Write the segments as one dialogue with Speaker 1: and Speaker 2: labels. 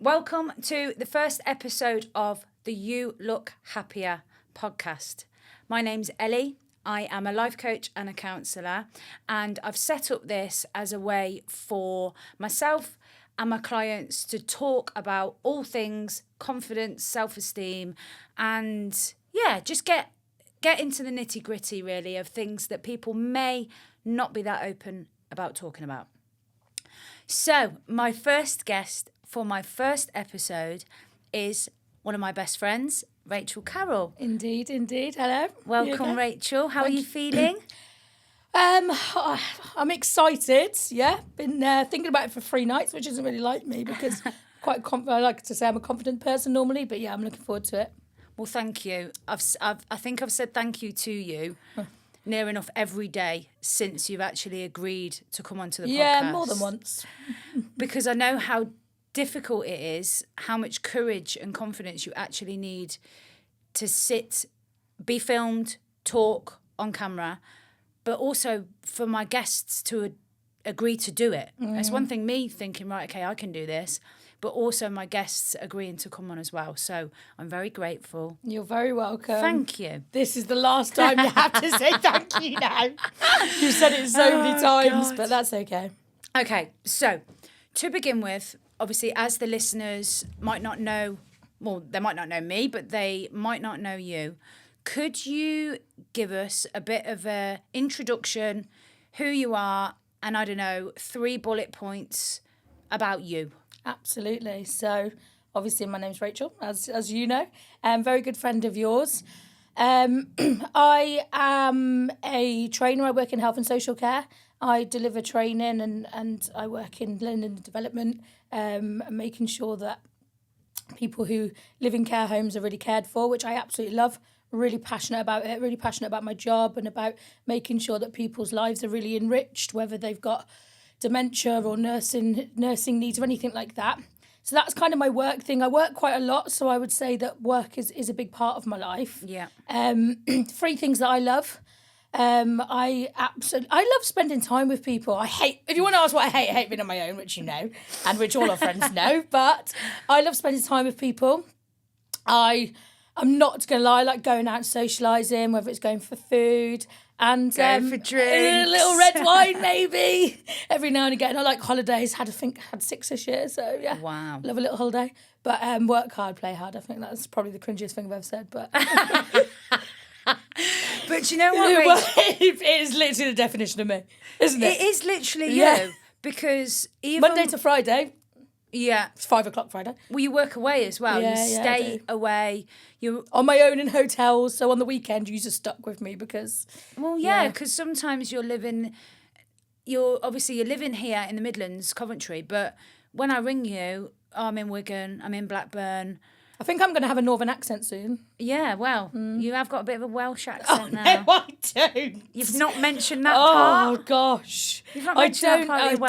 Speaker 1: Welcome to the first episode of the You Look Happier podcast. My name's Ellie. I am a life coach and a counsellor, and I've set up this as a way for myself and my clients to talk about all things confidence, self-esteem, and just get into the nitty-gritty really of things that people may not be that open about talking about. So my first guest for my first episode is one of my best friends, Racheal Carroll.
Speaker 2: Indeed. Hello.
Speaker 1: Welcome, okay? Racheal. How are you feeling?
Speaker 2: I'm excited. Yeah, been thinking about it for 3 nights, which isn't really like me because I like to say I'm a confident person normally, but yeah, I'm looking forward to it.
Speaker 1: Well, thank you. I think I've said thank you to you near enough every day since you've actually agreed to come onto the podcast.
Speaker 2: Yeah, more than once.
Speaker 1: Because I know how difficult it is, how much courage and confidence you actually need to sit, be filmed, talk on camera, but also for my guests to agree to do it. It's one thing me thinking, right, okay, I can do this, but also my guests agreeing to come on as well. So I'm very grateful.
Speaker 2: You're very welcome.
Speaker 1: Thank you.
Speaker 2: This is the last time you have to say thank you now. You've said it so many times,
Speaker 1: God.
Speaker 2: But that's okay.
Speaker 1: Okay, so to begin with, obviously, as the listeners might not know, well, they might not know me, but they might not know you. Could you give us a bit of an introduction, who you are, and 3 bullet points about you?
Speaker 2: Absolutely. So, obviously, my name's Racheal, as you know. Very good friend of yours. I am a trainer. I work in health and social care. I deliver training and I work in learning and development, making sure that people who live in care homes are really cared for, which I absolutely love. Really passionate about it, really passionate about my job and about making sure that people's lives are really enriched, whether they've got dementia or nursing needs or anything like that. So that's kind of my work thing. I work quite a lot, so I would say that work is a big part of my life.
Speaker 1: Yeah.
Speaker 2: 3 things that I love. I love spending time with people. If you want to ask what I hate being on my own, which you know, and which all our friends know, but I love spending time with people. I'm not going to lie, I like going out and socialising, whether it's going for food and
Speaker 1: going for drinks.
Speaker 2: A little red wine maybe every now and again. I like holidays. Had 6 this year, so yeah.
Speaker 1: Wow.
Speaker 2: Love a little holiday. But work hard, play hard. I think that's probably the cringiest thing I've ever said. But
Speaker 1: but you know what,
Speaker 2: it is literally the definition of me, isn't it?
Speaker 1: It is literally you. Because even
Speaker 2: Monday to Friday.
Speaker 1: Yeah.
Speaker 2: It's 5 o'clock Friday.
Speaker 1: Well, you work away as well.
Speaker 2: Yeah,
Speaker 1: you stay away. You're
Speaker 2: on my own in hotels. So on the weekend, you're just stuck with me because...
Speaker 1: Well, yeah, because sometimes you're living here in the Midlands, Coventry. But when I ring you, I'm in Wigan, I'm in Blackburn.
Speaker 2: I think I'm going to have a northern accent soon.
Speaker 1: Yeah, well, you have got a bit of a Welsh accent now.
Speaker 2: No, I don't.
Speaker 1: You've not mentioned that part.
Speaker 2: Oh gosh,
Speaker 1: You've not mentioned that part.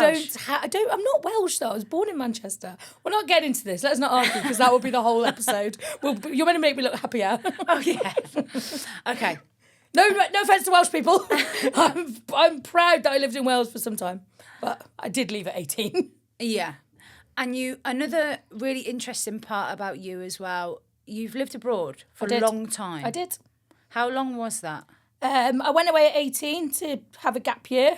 Speaker 2: I don't. I'm not Welsh though. I was born in Manchester. We're not getting into this. Let's not argue because that will be the whole episode. You're going to make me look happier.
Speaker 1: Oh yeah. Okay.
Speaker 2: No offense to Welsh people. I'm proud that I lived in Wales for some time, but I did leave at 18.
Speaker 1: Yeah. And another really interesting part about you as well, you've lived abroad for a long time.
Speaker 2: I did.
Speaker 1: How long was that?
Speaker 2: I went away at 18 to have a gap year.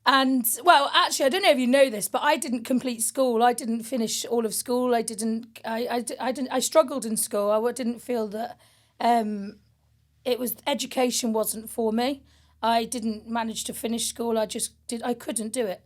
Speaker 2: And, well, actually, I don't know if you know this, but I didn't complete school. I didn't finish all of school. I struggled in school. I didn't feel that education wasn't for me. I didn't manage to finish school. I couldn't do it.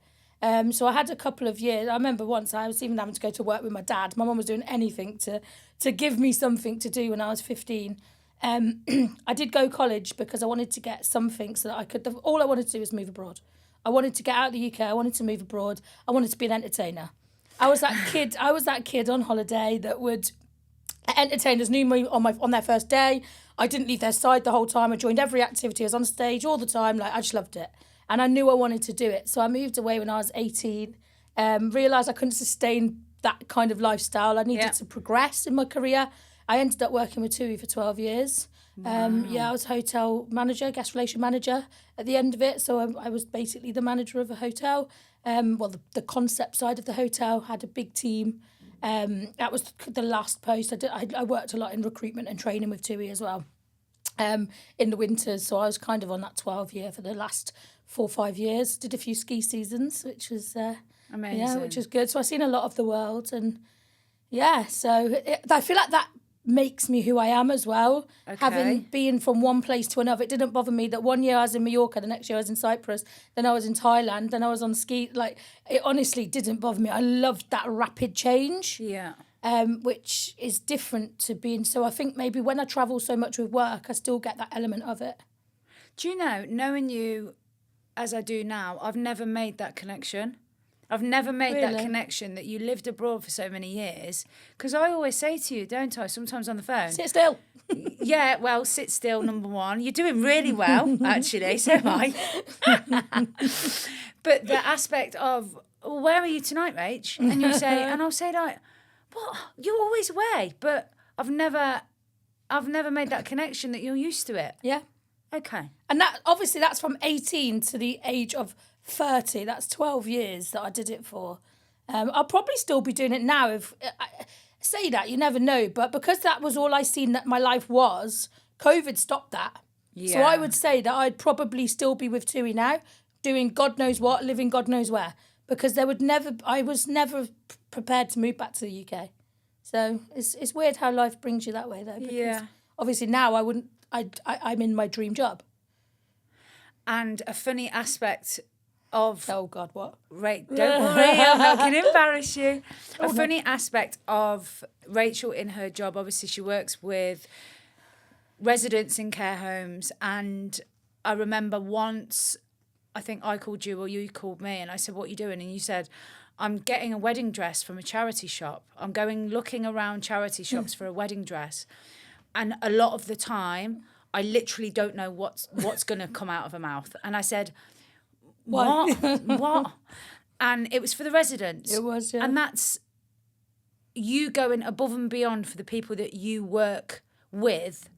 Speaker 2: So I had a couple of years. I remember once I was even having to go to work with my dad. My mum was doing anything to give me something to do when I was 15. I did go college because I wanted to get something so that I could... All I wanted to do was move abroad. I wanted to get out of the UK. I wanted to move abroad. I wanted to be an entertainer. I was that kid on holiday that would... Entertainers knew me on their first day. I didn't leave their side the whole time. I joined every activity. I was on stage all the time. I just loved it. And I knew I wanted to do it. So I moved away when I was 18, realised I couldn't sustain that kind of lifestyle. I needed to progress in my career. I ended up working with TUI for 12 years. Wow. I was hotel manager, guest relation manager at the end of it. So I was basically the manager of a hotel. The concept side of the hotel had a big team. That was the last post I did. I worked a lot in recruitment and training with TUI as well, in the winters. So I was kind of on that 12 year for the last 4 or 5 years. Did a few ski seasons, which was
Speaker 1: amazing.
Speaker 2: Yeah, which was good. So I've seen a lot of the world, and I feel like that makes me who I am as well.
Speaker 1: Okay.
Speaker 2: Having been from one place to another, it didn't bother me that one year I was in Mallorca, the next year I was in Cyprus, then I was in Thailand, then I was on ski. Like, it honestly didn't bother me. I loved that rapid change.
Speaker 1: Yeah.
Speaker 2: Which is different to being. So I think maybe when I travel so much with work, I still get that element of it.
Speaker 1: Do you know, knowing you as I do now, I've never made that connection. I've never made that connection that you lived abroad for so many years. Because I always say to you, don't I, sometimes on the phone.
Speaker 2: Sit still.
Speaker 1: Yeah, well, sit still, number one. You're doing really well, actually, so am I. But the aspect of, well, where are you tonight, Rach? And you say, and I'll say like, what? You're always away. But I've never made that connection that you're used to it.
Speaker 2: Yeah.
Speaker 1: Okay.
Speaker 2: And that, obviously, that's from 18 to the age of 30. That's 12 years that I did it for. I'll probably still be doing it now. If I say that, you never know. But because that was all I seen that my life was, COVID stopped that. Yeah. So I would say that I'd probably still be with TUI now, doing God knows what, living God knows where. Because I was never prepared to move back to the UK. So it's weird how life brings you that way, though. Because obviously now I'm in my dream job. And
Speaker 1: a funny aspect of...
Speaker 2: Oh, God, what?
Speaker 1: Right, don't worry, I'm not going to embarrass you. A funny aspect of Racheal in her job, obviously she works with residents in care homes, and I remember once, I think I called you or you called me, and I said, what are you doing? And you said, I'm getting a wedding dress from a charity shop. I'm going looking around charity shops for a wedding dress. And a lot of the time, I literally don't know what's going to come out of her mouth. And I said, what? What? And it was for the residents.
Speaker 2: It was, yeah.
Speaker 1: And that's you going above and beyond for the people that you work with,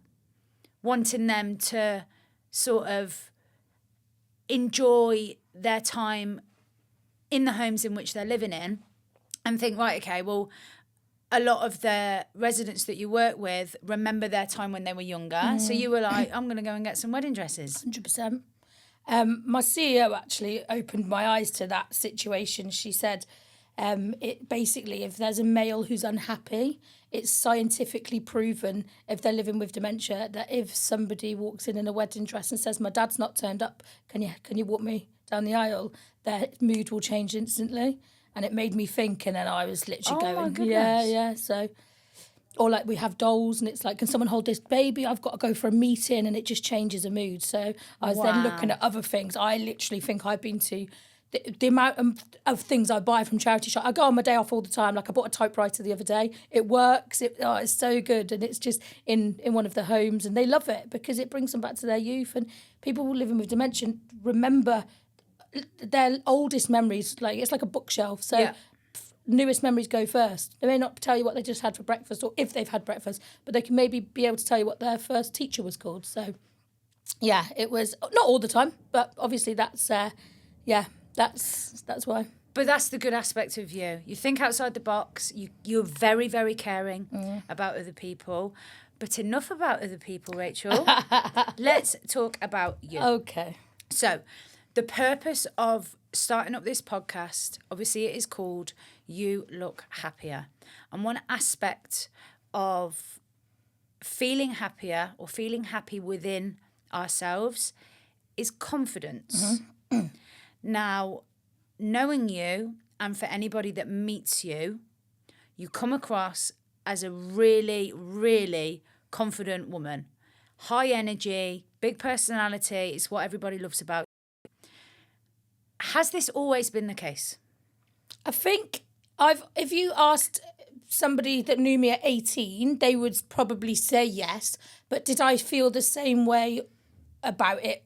Speaker 1: wanting them to sort of enjoy their time in the homes in which they're living in, and think, right, okay, well, a lot of the residents that you work with remember their time when they were younger. So you were like, I'm going to go and get some wedding dresses.
Speaker 2: 100%. My CEO actually opened my eyes to that situation. She said, it basically, if there's a male who's unhappy, it's scientifically proven, if they're living with dementia, that if somebody walks in a wedding dress and says, my dad's not turned up, can you walk me down the aisle, their mood will change instantly. And it made me think, and then I was literally going,
Speaker 1: my goodness.
Speaker 2: yeah. So, or like we have dolls, and it's like, can someone hold this baby? I've got to go for a meeting, and it just changes a mood. So I was then looking at other things. I literally think I've been to the amount of things I buy from charity shop. I go on my day off all the time. Like I bought a typewriter the other day. It works. It's so good, and it's just in one of the homes, and they love it because it brings them back to their youth. And people living with dementia remember their oldest memories. Like it's like a bookshelf. So newest memories go first. They may not tell you what they just had for breakfast or if they've had breakfast, but they can maybe be able to tell you what their first teacher was called. So yeah, it was not all the time, but obviously that's why.
Speaker 1: But that's the good aspect of you. You think outside the box. You're very, very caring about other people. But enough about other people, Racheal. Let's talk about you.
Speaker 2: Okay.
Speaker 1: So the purpose of starting up this podcast, obviously it is called You Look Happier. And one aspect of feeling happier or feeling happy within ourselves is confidence. Mm-hmm. Now, knowing you, and for anybody that meets you, you come across as a really, really confident woman. High energy, big personality, it's what everybody loves about you. Has this always been the case?
Speaker 2: I think if you asked somebody that knew me at 18, they would probably say yes. But did I feel the same way about it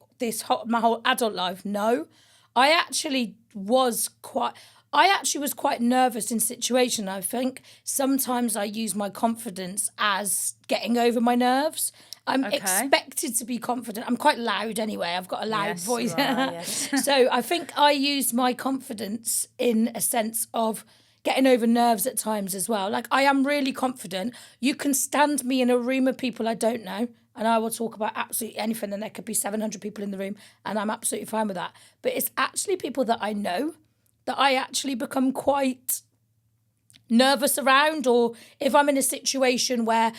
Speaker 2: my whole adult life? No. I actually was quite nervous in situations. I think sometimes I use my confidence as getting over my nerves. I'm expected to be confident. I'm quite loud anyway. I've got a loud voice.
Speaker 1: Yes.
Speaker 2: So I think I use my confidence in a sense of getting over nerves at times as well. Like, I am really confident. You can stand me in a room of people I don't know, and I will talk about absolutely anything, and there could be 700 people in the room, and I'm absolutely fine with that. But it's actually people that I know that I actually become quite nervous around, or if I'm in a situation where,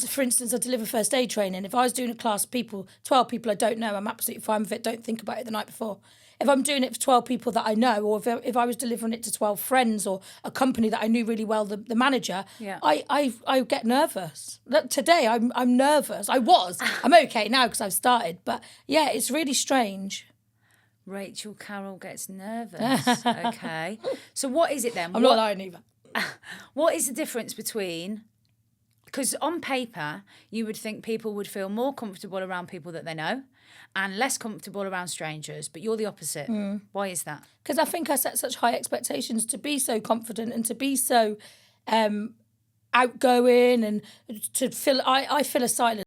Speaker 2: for instance, I deliver first aid training, if I was doing a class of people, 12 people I don't know, I'm absolutely fine with it, don't think about it the night before. If I'm doing it for 12 people that I know, or if I was delivering it to 12 friends or a company that I knew really well, the manager, I get nervous. Today I'm nervous. I'm okay now because I've started, but yeah, it's really strange.
Speaker 1: Racheal Carroll gets nervous. Okay. So what is it then?
Speaker 2: I'm not lying either.
Speaker 1: What is the difference between, because on paper you would think people would feel more comfortable around people that they know and less comfortable around strangers, but you're the opposite. Why is that?
Speaker 2: Because I think I set such high expectations to be so confident and to be so outgoing, and to feel I feel a silence.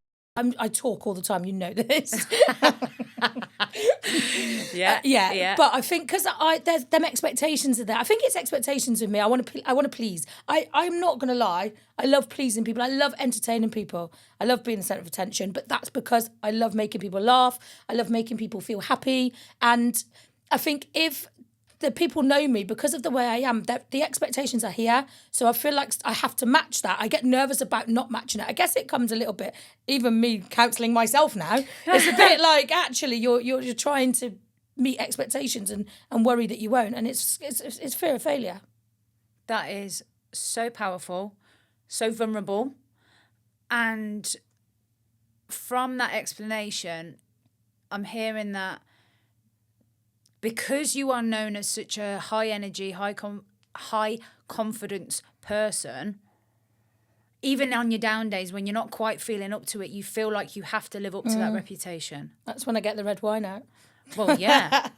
Speaker 2: I talk all the time, you know this. Yeah. But I think because there's them expectations are there. I think it's expectations of me. I want to please. I'm not gonna lie. I love pleasing people. I love entertaining people. I love being the centre of attention. But that's because I love making people laugh. I love making people feel happy. And I think if the people know me because of the way I am, that the expectations are here. So I feel like I have to match that. I get nervous about not matching it. I guess it comes a little bit, even me counselling myself now, it's a bit like, actually, you're trying to meet expectations and worry that you won't. And it's fear of failure.
Speaker 1: That is so powerful, so vulnerable. And from that explanation, I'm hearing that because you are known as such a high energy, high confidence person, even on your down days when you're not quite feeling up to it, you feel like you have to live up to that reputation.
Speaker 2: That's when I get the red wine out.
Speaker 1: Well, yeah.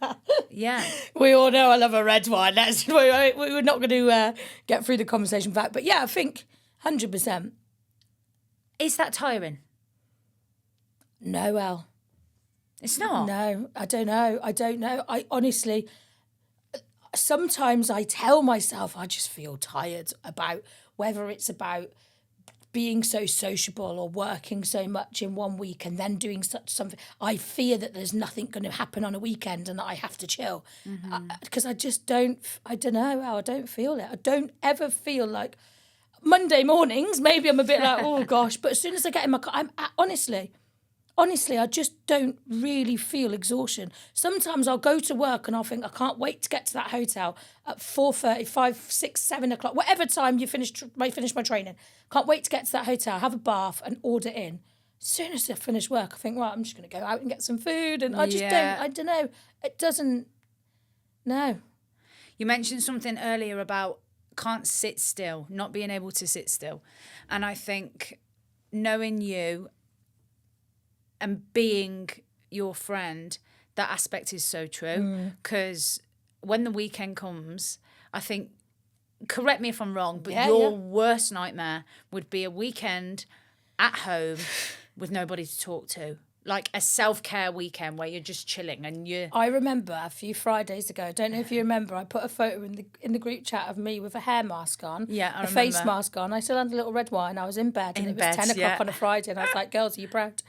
Speaker 1: Yeah.
Speaker 2: We all know I love a red wine. We're not going to get through the conversation back. But yeah, I think 100%.
Speaker 1: Is that tiring?
Speaker 2: No, Elle.
Speaker 1: It's not?
Speaker 2: No, I don't know. I honestly, sometimes I tell myself I just feel tired about whether it's about being so sociable or working so much in one week and then doing something. I fear that there's nothing going to happen on a weekend and that I have to chill. Because I just don't, I don't know how, I don't feel it. I don't ever feel like Monday mornings, maybe I'm a bit like, oh gosh, but as soon as I get in my car, Honestly, I just don't really feel exhaustion. Sometimes I'll go to work and I'll think, I can't wait to get to that hotel at 4:30, 5, 6, 7 o'clock, whatever time you finish my training. Can't wait to get to that hotel, have a bath and order in. As soon as I finish work, I think, right, I'm just going to go out and get some food. And I just I don't know. It doesn't, no.
Speaker 1: You mentioned something earlier about can't sit still, not being able to sit still. And I think knowing you and being your friend, that aspect is so true. Because when the weekend comes, I think, correct me if I'm wrong, but your worst nightmare would be a weekend at home with nobody to talk to. Like a self-care weekend where you're just chilling and you.
Speaker 2: I remember a few Fridays ago, I don't know if you remember, I put a photo in the group chat of me with a hair mask on,
Speaker 1: Yeah, I remember.
Speaker 2: face mask on. I still had a little red wine. I was in bed and it was 10 o'clock on a Friday and I was like, girls, are you proud?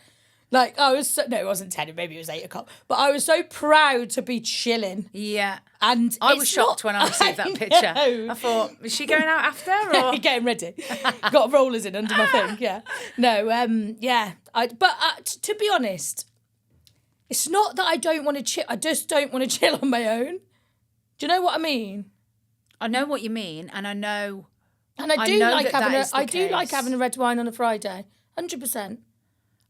Speaker 2: Like, no, it wasn't 10, maybe it was 8 o'clock. But I was so proud to be chilling.
Speaker 1: Yeah.
Speaker 2: And
Speaker 1: I was shocked when I received that picture. I thought, is she going out after? Or?
Speaker 2: Getting ready. Got rollers in under my thing, yeah. No, yeah. But to be honest, it's not that I don't want to chill. I just don't want to chill on my own. Do you know what I mean?
Speaker 1: I know what you mean, and I know.
Speaker 2: And I do like having a red wine on a Friday, 100%.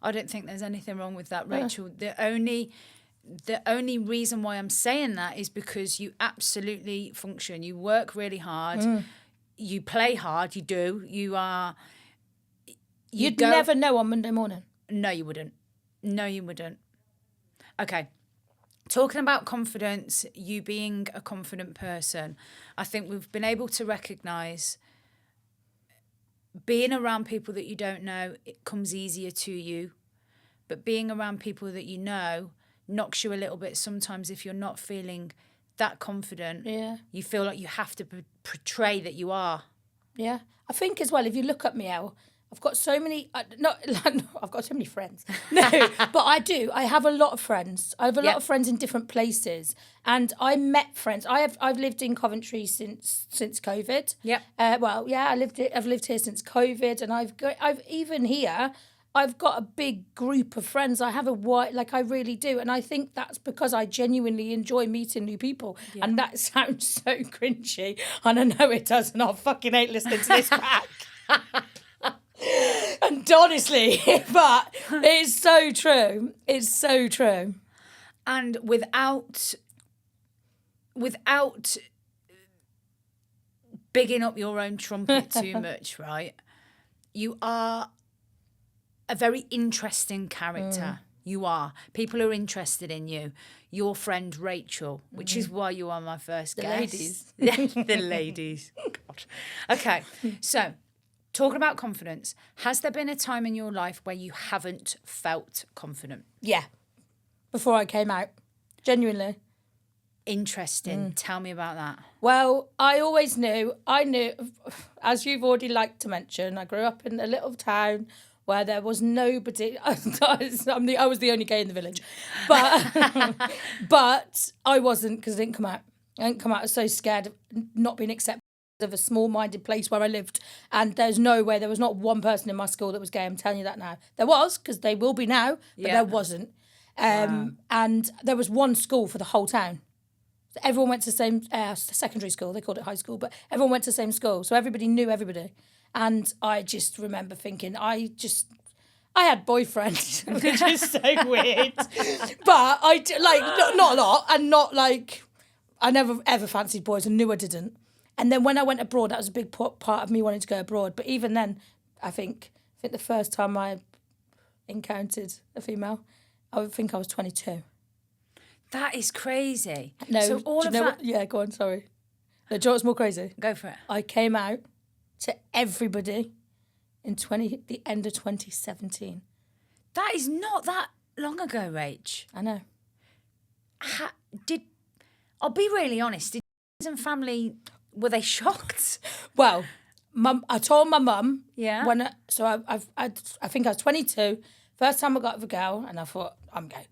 Speaker 1: I don't think there's anything wrong with that, Racheal. The only reason why I'm saying that is because you absolutely function. You work really hard. You play hard. You do. You are.
Speaker 2: You'd never know on Monday morning.
Speaker 1: No, you wouldn't. Okay. Talking about confidence, you being a confident person, I think we've been able to recognise being around people that you don't know, it comes easier to you. But being around people that you know knocks you a little bit sometimes if you're not feeling that confident,
Speaker 2: Yeah.
Speaker 1: you feel like you have to portray that you are.
Speaker 2: Yeah. I think as well, if you look at me, Elle, I've got so many, I've got so many friends. No, but I do. I have a lot of friends. I have a lot of friends in different places. And I met friends. I've lived in Coventry since COVID.
Speaker 1: Yep.
Speaker 2: I've lived here since COVID. And I've even here, I've got a big group of friends. I have I really do. And I think that's because I genuinely enjoy meeting new people. Yeah. And that sounds so cringy. And I know it does. And I fucking hate listening to this back. And honestly, but it's so true. It's so true.
Speaker 1: And without bigging up your own trumpet too much, right? You are a very interesting character. You are. People are interested in you. Your friend Racheal, which is why you are my first guest.
Speaker 2: Ladies.
Speaker 1: The ladies. God. Okay, so talking about confidence, has there been a time in your life where you haven't felt confident?
Speaker 2: Yeah. Before I came out. Genuinely.
Speaker 1: Interesting. Tell me about that.
Speaker 2: Well, I knew, as you've already liked to mention, I grew up in a little town where there was nobody. I was the only gay in the village. But I wasn't, because I didn't come out. I was so scared of not being accepted of a small-minded place where I lived, and there was not one person in my school that was gay. I'm telling you that now. There was, because they will be now, but there wasn't. And there was one school for the whole town. So everyone went to the same secondary school. They called it high school, but everyone went to the same school, so everybody knew everybody. And I just remember thinking, I had boyfriends, which is so weird, but not a lot, and not like I never ever fancied boys and knew I didn't. And then when I went abroad, that was a big part of me wanting to go abroad. But even then, I think the first time I encountered a female, I think I was 22.
Speaker 1: That is crazy.
Speaker 2: No,
Speaker 1: so all of that.
Speaker 2: Yeah, go on. Sorry. No, do you know what's more crazy?
Speaker 1: Go for it.
Speaker 2: I came out to everybody in the end of 2017.
Speaker 1: That is not that long ago, Rach.
Speaker 2: I know.
Speaker 1: I'll be really honest. Did friends and family, were they shocked?
Speaker 2: Well, I told my mum.
Speaker 1: Yeah.
Speaker 2: I think I was 22. First time I got with a girl, and I thought, I'm gay.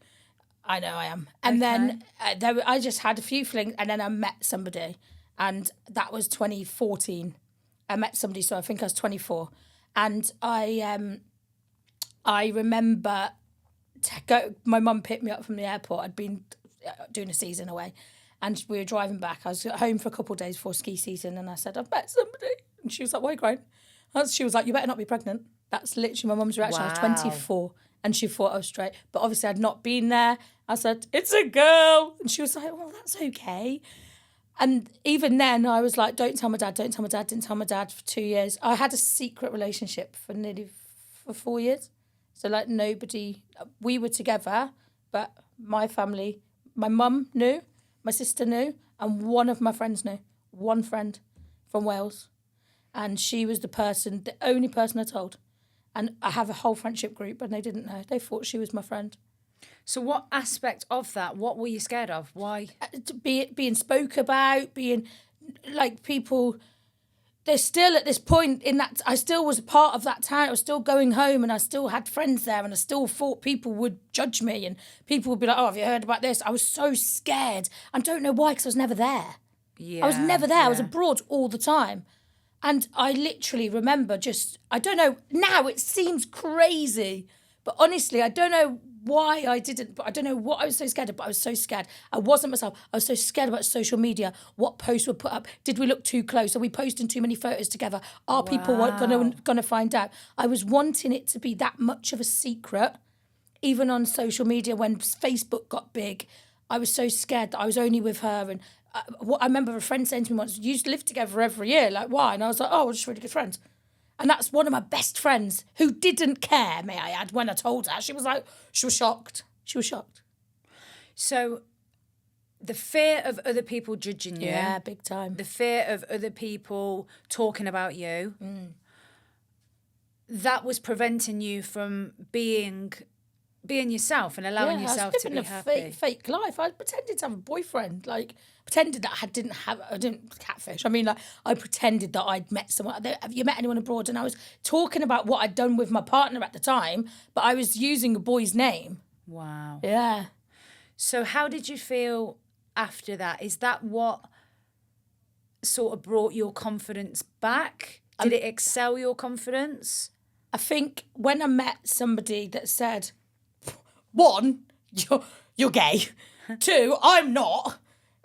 Speaker 2: I know I am. And then I just had a few flings, and then I met somebody, and that was 2014. I met somebody, so I think I was 24, and I remember my mum picked me up from the airport. I'd been doing a season away, and we were driving back. I was at home for a couple of days before ski season, and I said, I've met somebody, and she was like, why are you crying? She was like, you better not be pregnant. That's literally my mum's reaction.
Speaker 1: Wow.
Speaker 2: I was 24. And she thought I was straight. But obviously I'd not been there. I said, it's a girl. And she was like, well, that's okay. And even then I was like, don't tell my dad, don't tell my dad. Didn't tell my dad for 2 years. I had a secret relationship for nearly 4 years. So like nobody, we were together, but my family, my mum knew, my sister knew, and one of my friends knew. One friend from Wales. And she was the only person I told. And I have a whole friendship group, and they didn't know. They thought she was my friend.
Speaker 1: So what aspect of that, what were you scared of? Why?
Speaker 2: Being spoke about, being like people, they're still at this point in that, I still was a part of that town. I was still going home, and I still had friends there, and I still thought people would judge me, and people would be like, oh, have you heard about this? I was so scared. I don't know why, because I was never there.
Speaker 1: Yeah,
Speaker 2: I was never there. I was abroad all the time. And I literally remember I don't know, now it seems crazy, but honestly, I don't know why I didn't, but I don't know what I was so scared of, but I was so scared. I wasn't myself. I was so scared about social media, what posts were put up. Did we look too close? Are we posting too many photos together? Are people gonna find out? I was wanting it to be that much of a secret, even on social media when Facebook got big. I was so scared that I was only with her, and I remember a friend saying to me once, you used to live together every year, like why? And I was like, oh, we're just really good friends. And that's one of my best friends who didn't care, may I add, when I told her. She was shocked. She was shocked.
Speaker 1: So the fear of other people judging you.
Speaker 2: Yeah, big time.
Speaker 1: The fear of other people talking about you. That was preventing you from being being yourself and allowing yourself to be
Speaker 2: I was
Speaker 1: happy.
Speaker 2: living a fake life. I pretended to have a boyfriend, like pretended that I didn't catfish. I mean, like I pretended that I'd met someone. Have you met anyone abroad? And I was talking about what I'd done with my partner at the time, but I was using a boy's name.
Speaker 1: Wow.
Speaker 2: Yeah.
Speaker 1: So how did you feel after that? Is that what sort of brought your confidence back? Did it excel your confidence?
Speaker 2: I think when I met somebody that said, one, you're gay. Two, I'm not.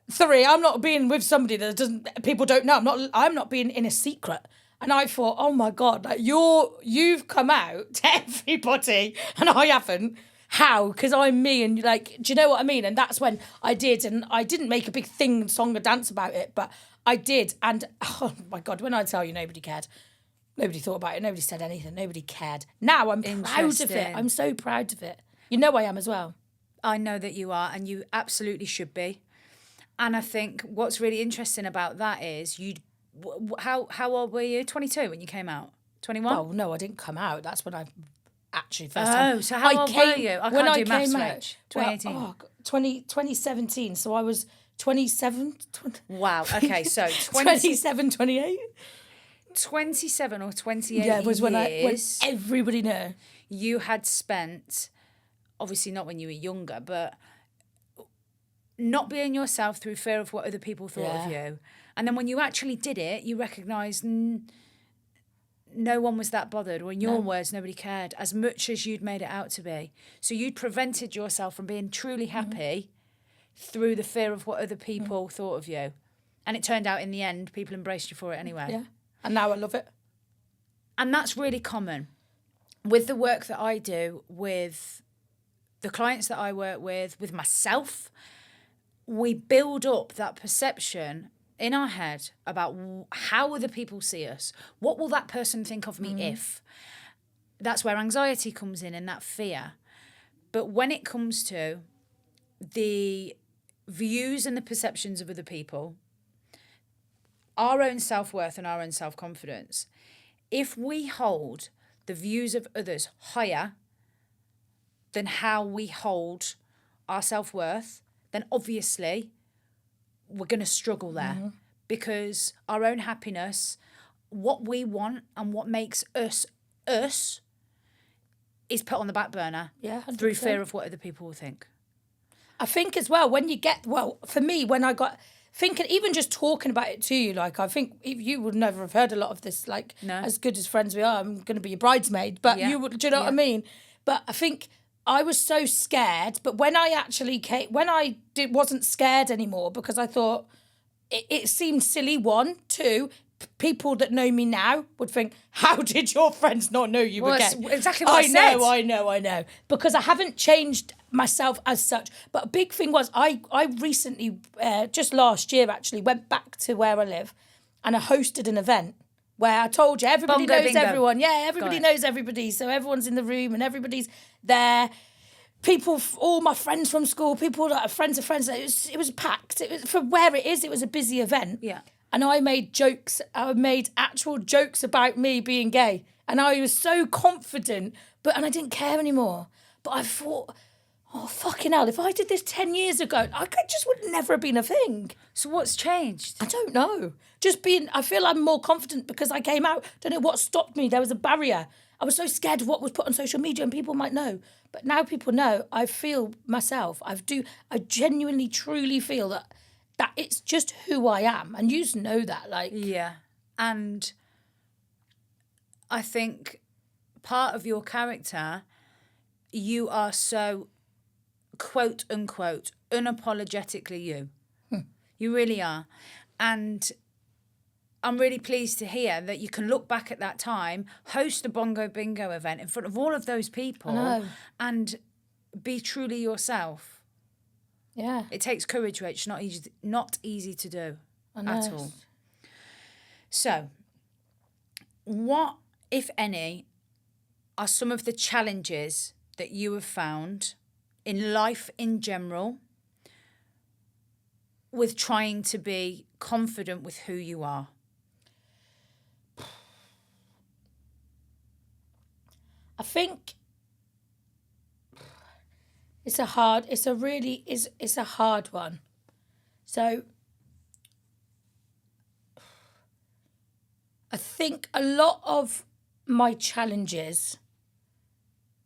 Speaker 2: Three, I'm not being with somebody that people don't know. I'm not being in a secret. And I thought, oh my God, like you've come out to everybody and I haven't. How? Because I'm me, and like, do you know what I mean? And that's when I did, and I didn't make a big song or dance about it, but I did. And oh my God, when I tell you nobody cared. Nobody thought about it. Nobody said anything. Nobody cared. Now I'm proud of it. I'm so proud of it. You know I am as well.
Speaker 1: I know that you are, and you absolutely should be. And I think what's really interesting about that is how old were you? 22 when you came out? 21?
Speaker 2: Oh, no, I didn't come out. That's when I actually first
Speaker 1: time. So how old were you? I can't do maths, Rach. 2018.
Speaker 2: Well, 2017. So I was 27.
Speaker 1: Wow. Okay, so
Speaker 2: 27, 28.
Speaker 1: 27 or 28
Speaker 2: yeah, it was when
Speaker 1: years,
Speaker 2: when everybody knew.
Speaker 1: You had spent, obviously not when you were younger, but not being yourself through fear of what other people thought of you. And then when you actually did it, you recognised no one was that bothered, or in your words, nobody cared as much as you'd made it out to be. So you'd prevented yourself from being truly happy through the fear of what other people thought of you. And it turned out in the end, people embraced you for it anyway.
Speaker 2: Yeah. And now I love it.
Speaker 1: And that's really common. With the work that I do, with the clients that I work with myself, we build up that perception in our head about how other people see us. What will that person think of me if? That's where anxiety comes in and that fear. But when it comes to the views and the perceptions of other people, our own self-worth and our own self-confidence, if we hold the views of others higher than how we hold our self-worth, then obviously we're going to struggle there because our own happiness, what we want and what makes us us is put on the back burner through fear of what other people will think.
Speaker 2: I think as well, when you get, for me, when I got thinking, even just talking about it to you, like, I think if you would never have heard a lot of this, like, as good as friends we are, I'm going to be your bridesmaid, but you would, do you know what I mean? But I think I was so scared, but when I actually wasn't scared anymore, because I thought it seemed silly, one, two, people that know me now would think, how did your friends not know you were gay?
Speaker 1: Exactly what I said.
Speaker 2: I know. Because I haven't changed myself as such. But a big thing was, I recently, just last year actually, went back to where I live and I hosted an event where I told you, everybody knows bingo. Everyone. Yeah, everybody knows everybody. So everyone's in the room and everybody's there. People, all my friends from school, people that are friends of friends, it was packed. It was, for where it is, it was a busy event.
Speaker 1: Yeah.
Speaker 2: And I made actual jokes about me being gay. And I was so confident, and I didn't care anymore. But I thought, oh, fucking hell, if I did this 10 years ago, just would never have been a thing.
Speaker 1: So what's changed?
Speaker 2: I don't know. I feel I'm more confident because I came out. Don't know what stopped me. There was a barrier. I was so scared of what was put on social media and people might know. But now people know, I feel myself. I genuinely, truly feel that it's just who I am. And you just know that.
Speaker 1: Yeah. And I think part of your character, you are so, quote unquote, unapologetically you. You really are. And I'm really pleased to hear that you can look back at that time, host a Bongo Bingo event in front of all of those people and be truly yourself.
Speaker 2: Yeah.
Speaker 1: It takes courage, Rach. Not easy to do at all. So, what, if any, are some of the challenges that you have found in life in general with trying to be confident with who you are?
Speaker 2: I think It's a hard one. So I think a lot of my challenges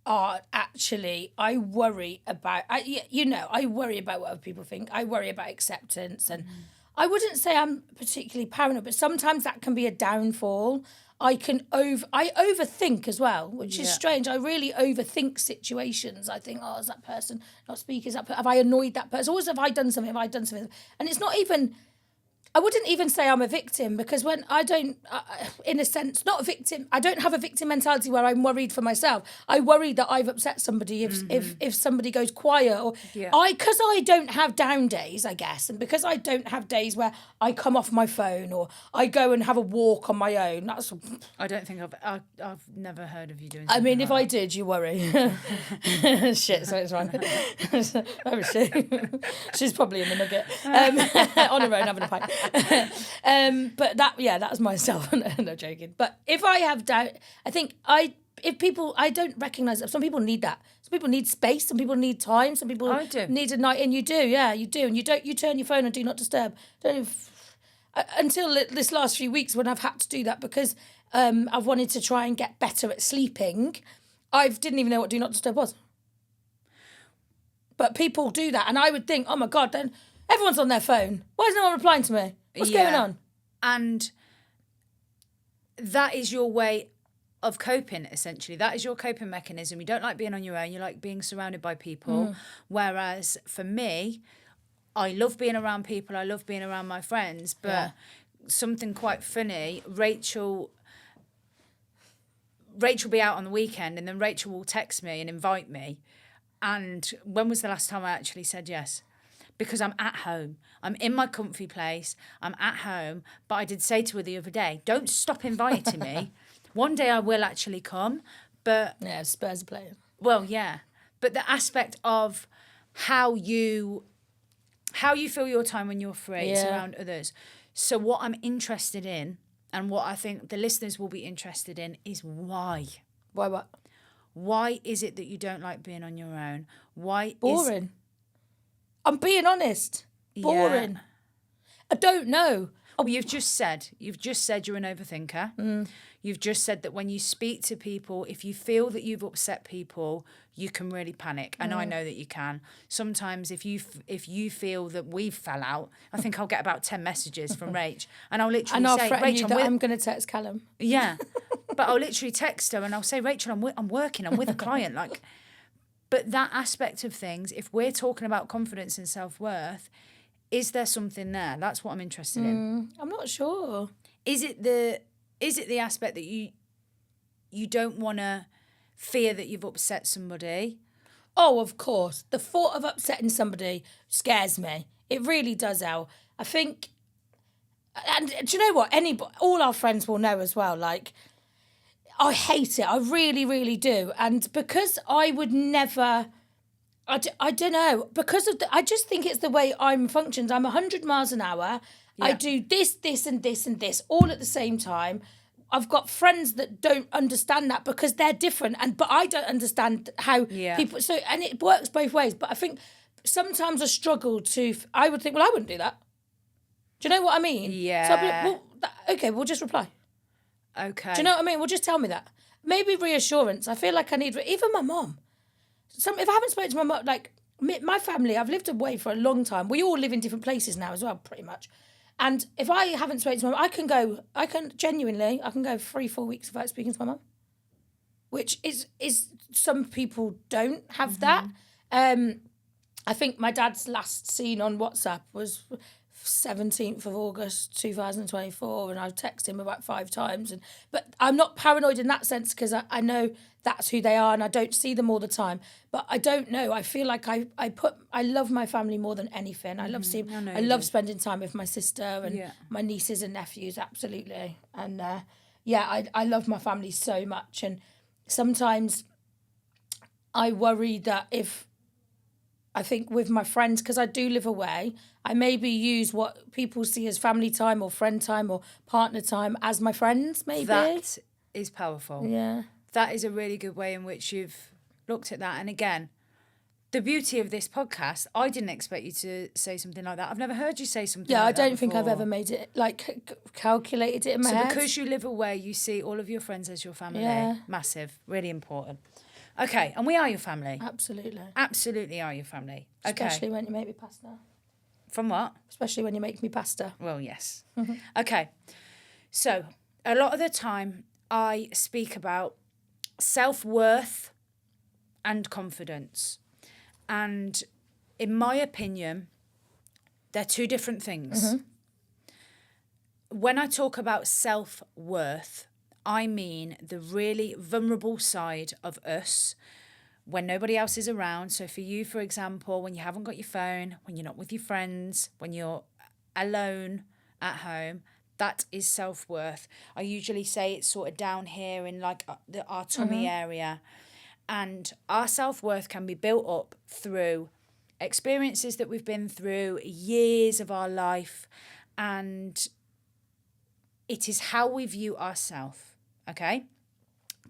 Speaker 2: are actually, I worry about what other people think. I worry about acceptance, and I wouldn't say I'm particularly paranoid, but sometimes that can be a downfall. I overthink as well, which is strange. I really overthink situations. I think, is that person not speaking? Have I annoyed that person? Or have I done something? And it's not even, I wouldn't even say I'm a victim, because when I don't, in a sense, not a victim, I don't have a victim mentality where I'm worried for myself. I worry that I've upset somebody if somebody goes quiet, or because I don't have down days, I guess, and because I don't have days where I come off my phone or I go and have a walk on my own. That's.
Speaker 1: I don't think I've never heard of you doing.
Speaker 2: I mean, if
Speaker 1: like
Speaker 2: I did, you worry. Shit, so it's fine. Where is she? She's probably in the nugget on her own having a pint. But that was myself. No joking. But if I have doubt, I think I don't recognise that. Some people need that. Some people need space. Some people need time. Some people need a night in. You do, and you don't. You turn your phone on do not disturb. Until this last few weeks when I've had to do that because I've wanted to try and get better at sleeping. I didn't even know what do not disturb was. But people do that, and I would think, oh my God, then everyone's on their phone. Why is no one replying to me? What's going on?
Speaker 1: And that is your way of coping, essentially. That is your coping mechanism. You don't like being on your own. You like being surrounded by people. Whereas for me, I love being around people. I love being around my friends. But something quite funny, Racheal be out on the weekend, and then Racheal will text me and invite me. And when was the last time I actually said yes? Because I'm at home. I'm in my comfy place. I'm at home. But I did say to her the other day, don't stop inviting me. One day I will actually come. But
Speaker 2: yeah, Spurs are playing.
Speaker 1: Well, yeah. But the aspect of how you fill your time when you're free is around others. So what I'm interested in, and what I think the listeners will be interested in, is why.
Speaker 2: Why what?
Speaker 1: Why is it that you don't like being on your own?
Speaker 2: Boring. I'm being honest. Boring. Yeah. I don't know.
Speaker 1: Well, you've just said you're an overthinker. You've just said that when you speak to people, if you feel that you've upset people, you can really panic. And I know that you can. Sometimes if you feel that we've fell out, I think I'll get about 10 messages from Rach, and I'll literally say, Rach,
Speaker 2: I'm going to text Callum.
Speaker 1: Yeah. But I'll literally text her and I'll say, Rachel, I'm working, I'm with a client. But that aspect of things, if we're talking about confidence and self-worth, is there something there? That's what I'm interested in.
Speaker 2: I'm not sure.
Speaker 1: Is it the aspect that you don't want to fear that you've upset somebody?
Speaker 2: Oh, of course. The thought of upsetting somebody scares me. It really does, Elle. I think, and do you know what? All our friends will know as well, I hate it. I really, really do. And because I would never, I don't know, I just think it's the way I'm functioned. I'm 100 miles an hour. Yeah. I do this, and this, and this all at the same time. I've got friends that don't understand that because they're different. But I don't understand how people, and it works both ways. But I think sometimes I struggle I would think, well, I wouldn't do that. Do you know what I mean?
Speaker 1: Yeah.
Speaker 2: So I'd be like, well, okay, we'll just reply.
Speaker 1: Okay.
Speaker 2: Do you know what I mean? Well, just tell me that. Maybe reassurance. I feel like I need, even my mum. If I haven't spoken to my mum, my family, I've lived away for a long time. We all live in different places now as well, pretty much. And if I haven't spoken to my mum, I can go 3-4 weeks without speaking to my mum. Which is some people don't have that. I think my dad's last seen on WhatsApp was 17th of August 2024, and I've texted him about 5 times. But I'm not paranoid in that sense because I know that's who they are and I don't see them all the time. But I don't know. I feel like I love my family more than anything. I love I love spending time with my sister and my nieces and nephews, absolutely. And I love my family so much. And sometimes I worry that I think with my friends, because I do live away, I maybe use what people see as family time or friend time or partner time as my friends, maybe.
Speaker 1: That is powerful.
Speaker 2: Yeah.
Speaker 1: That is a really good way in which you've looked at that. And again, the beauty of this podcast, I didn't expect you to say something like that. I've never heard you say something
Speaker 2: Yeah,
Speaker 1: like
Speaker 2: I
Speaker 1: that
Speaker 2: don't think I've
Speaker 1: before.
Speaker 2: ever made it, like, calculated it in my
Speaker 1: So
Speaker 2: head.
Speaker 1: because you live away, you see all of your friends as your family.
Speaker 2: Yeah.
Speaker 1: Massive, really important. Okay, and we are your family.
Speaker 2: Absolutely.
Speaker 1: Absolutely are your family. Okay.
Speaker 2: Especially when you make me pasta.
Speaker 1: From what?
Speaker 2: Especially when you make me pasta.
Speaker 1: Well, yes. Okay. So a lot of the time I speak about self-worth and confidence. And in my opinion, they're two different things. When I talk about self-worth, I mean the really vulnerable side of us when nobody else is around. So for you, for example, when you haven't got your phone, when you're not with your friends, when you're alone at home, that is self-worth. I usually say it's sort of down here in like our tummy area. And our self-worth can be built up through experiences that we've been through, years of our life, and it is how we view ourselves, okay?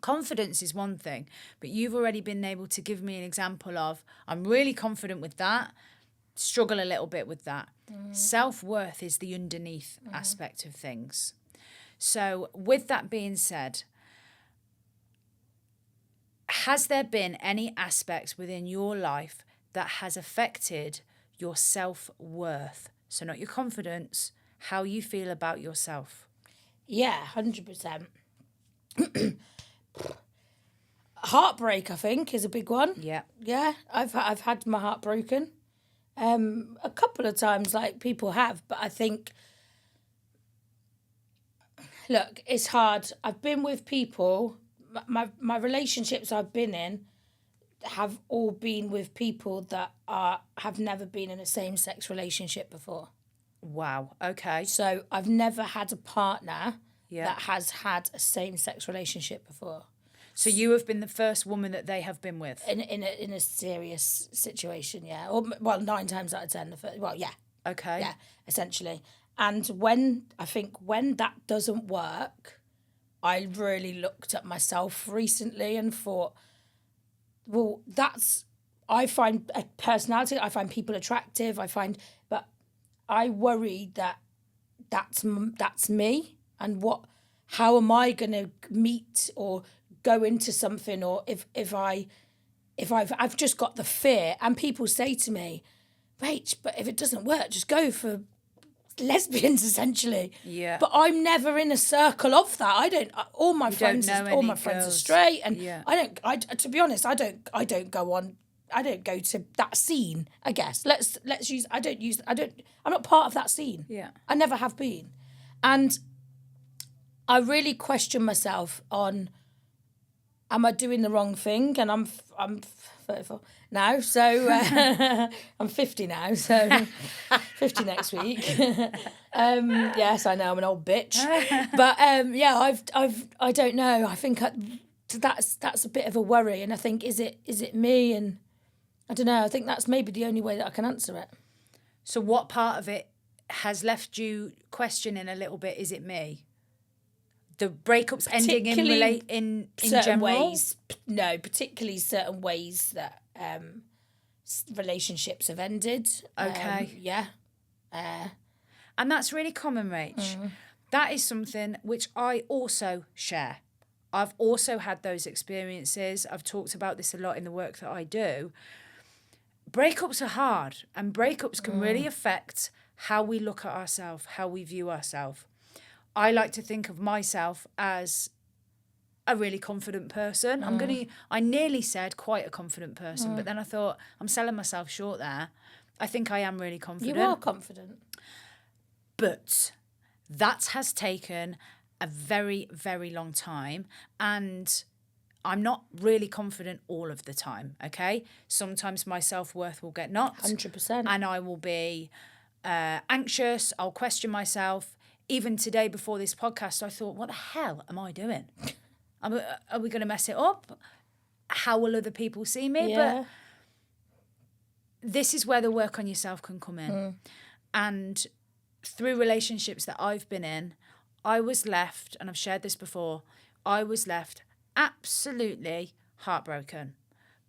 Speaker 1: Confidence is one thing, but you've already been able to give me an example of, I'm really confident with that, struggle a little bit with that. Self-worth is the underneath aspect of things. So with that being said, has there been any aspects within your life that has affected your self-worth? So not your confidence, how you feel about yourself.
Speaker 2: Yeah, 100%. Heartbreak, I think, is a big one.
Speaker 1: Yeah.
Speaker 2: Yeah, I've had my heart broken. A couple of times, like people have, but I think, look, it's hard. I've been with people. My relationships I've been in have all been with people that have never been in a same-sex relationship before.
Speaker 1: Wow. Okay.
Speaker 2: So I've never had a partner
Speaker 1: Yeah.
Speaker 2: that has had a same-sex relationship before.
Speaker 1: So you have been the first woman that they have been with.
Speaker 2: In a serious situation, yeah. Or, well, 9 times out of 10. Yeah.
Speaker 1: Okay.
Speaker 2: Yeah, essentially. And when that doesn't work, I really looked at myself recently and thought, well, I find a personality, I find people attractive, but I worry that that's me, and how am I going to meet or go into something, or if I've just got the fear, and people say to me, Rach, but if it doesn't work, just go for lesbians, essentially.
Speaker 1: Yeah.
Speaker 2: But I'm never in a circle of that. All my friends
Speaker 1: know
Speaker 2: are
Speaker 1: any girls.
Speaker 2: straight, and
Speaker 1: Yeah.
Speaker 2: to be honest, I don't go to that scene, I guess. I'm not part of that scene.
Speaker 1: Yeah.
Speaker 2: I never have been. And I really question myself on, am I doing the wrong thing? And I'm 34 now, so I'm 50 now, so 50 next week. Yes, I know I'm an old bitch, but yeah, I don't know. I think that's a bit of a worry, and I think is it me? And I don't know. I think that's maybe the only way that I can answer it.
Speaker 1: So what part of it has left you questioning a little bit? Is it me? The breakups ending in
Speaker 2: certain
Speaker 1: general?
Speaker 2: ways. No, particularly certain ways that relationships have ended.
Speaker 1: Okay.
Speaker 2: Yeah.
Speaker 1: And that's really common, Rach. That is something which I also share. I've also had those experiences. I've talked about this a lot in the work that I do. Breakups are hard, and breakups can really affect how we look at ourselves, how we view ourselves. I like to think of myself as a really confident person. I nearly said quite a confident person, but then I thought, I'm selling myself short there. I think I am really confident.
Speaker 2: You are confident.
Speaker 1: But that has taken a very, very long time, and I'm not really confident all of the time, okay? Sometimes my self-worth will get knocked.
Speaker 2: 100%.
Speaker 1: And I will be anxious. I'll question myself. Even today before this podcast, I thought, what the hell am I doing? Are we going to mess it up? How will other people see me?
Speaker 2: Yeah.
Speaker 1: But this is where the work on yourself can come in. And through relationships that I've been in, I was left, and I've shared this before, I was left absolutely heartbroken,